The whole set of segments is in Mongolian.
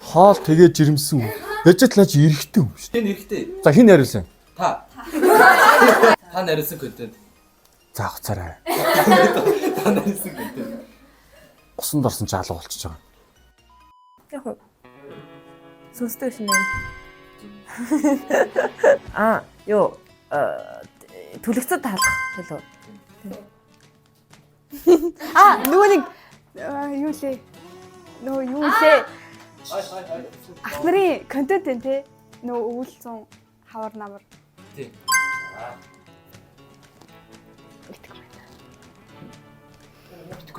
Хоол тэгээ жирэмсэн. Яжтлаач эрэхтэй юм шүү. Хин эрэхтэй. За хин нариулсан? Та. Та нариулсан контент. За хуцаарай. Та нариулсан контент. Усанд орсон ч алга болчихж байгаа. Яг уу. Сүнстэй шинэ. Юу түлэгцэд таалах хэлөө. Нөгөө нэг юу лээ. Нөгөө юу лээ. Ах нарын контент энэ те. Нөгөө өвөлцөн хавар намар. Тий.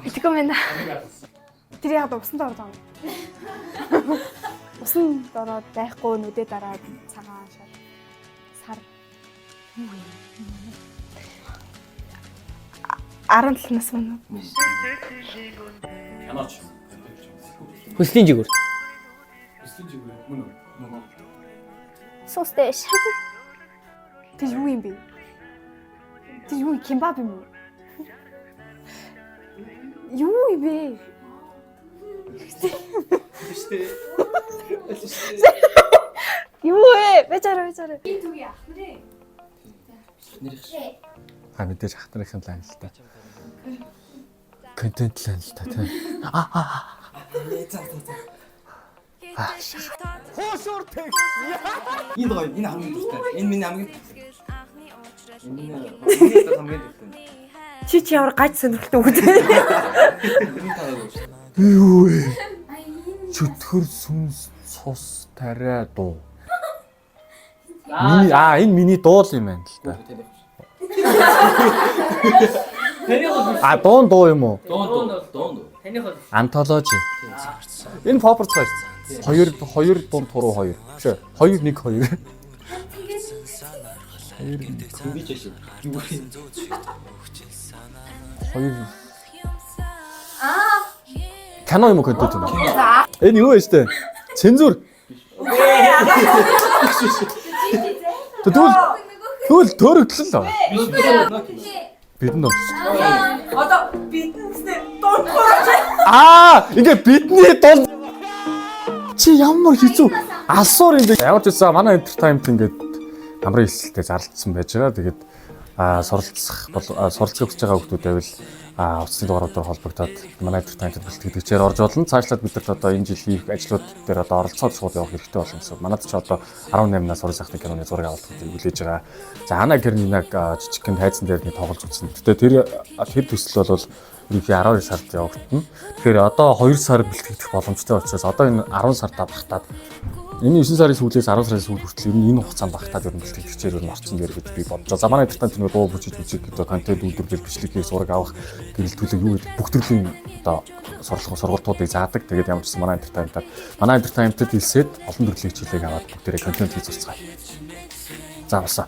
Итгэв мэнэ. Тэр яг усанд орж байгаа юм. Усанд ороод байхгүй нүдээ дараад цагаан сар. 17 нас мөн. Янаач. Хүслийн жигүүр. Өстөж юу мөн үү? Состэш. Тэр юу юм бэ? Тэр юу кимбаб юм уу? Юу юм бэ? Юу вэ? Бачаараа. Би түгий ах нэрээ. Мэдээж ах нарын лайн л та. Контент лайн л та тийм. Хоошор тэг. Энэ гоё, энэ хамгийн дуртай. Энэ миний хамгийн энэ хамгийн дуртай. Чи ямар гаж сонирхолтой үг үү? Энэ таагаад шүү. Юу вэ? Чөтгөр сүнс цус тариа дуу. Энэ миний дуул юм байна л та. Дуун дуу юм уу? Дуун. Таних бол Антологи. Энэ попер цайс. 2 дунд туруу 2. Биш ээ. 2 1 2. Би ч шүү. Юу вэ? 2. Кино юм уу контент юм? Энэ юу вэ штэ? Цензур. Тэгвэл төрөгдлөө. Бидэнд болчихсон. Одоо биднээсээ дунд Ингээ бидний дунд чи ямар хэцүү алсуур юм бэ? Ямар ч үсэн манай entertainment ингээд намрын хэлсэлтэй зарлцсан байж байгаа. Тэгээд суралцах суралцах гэж байгаа хүмүүс байвал утасны дугааруудаар холбогдоод манай entertainment бэлтгэгчээр орж болно. Цаашлаад бид нарт одоо энэ жил хийх ажлууд дээр одоо оролцоод шууд явах хэрэгтэй болно гэсэн. Манайд ч одоо 18-наас уран сайхны киноны зураг авалт хүлээж байгаа. За Ана Гернинаг жижигхэн тайзан дээр нэг тоглож үзсэн. Гэтэ тэр төсөл бол ерөнхий 12 сард явагдана. Тэгэхээр одоо 2 сар бэлтгэгдэх боломжтой учраас одоо энэ 10 сартаа багтаад энэ 9 сарын сүүлээс 10 сарын сүүл хүртэл энэ хугацаанд багтаад ер нь бэлтгэгчээр ер нь орсон дээр гэж би бодож байгаа. Манай entertainment нэг дуу бүжиж гэдэг контент үйлдвэрлэл бичлэгийг зураг авах гэрэл төлөв юу гэдэг бүх төрлийн одоо сургалтуудыг заадаг. Тэгээд ямар ч гэсэн манай entertainment-д хэлсээд олон төрлийн хичээлийг аваад бүгдээрээ контент хийж зарцгаая. За басаа.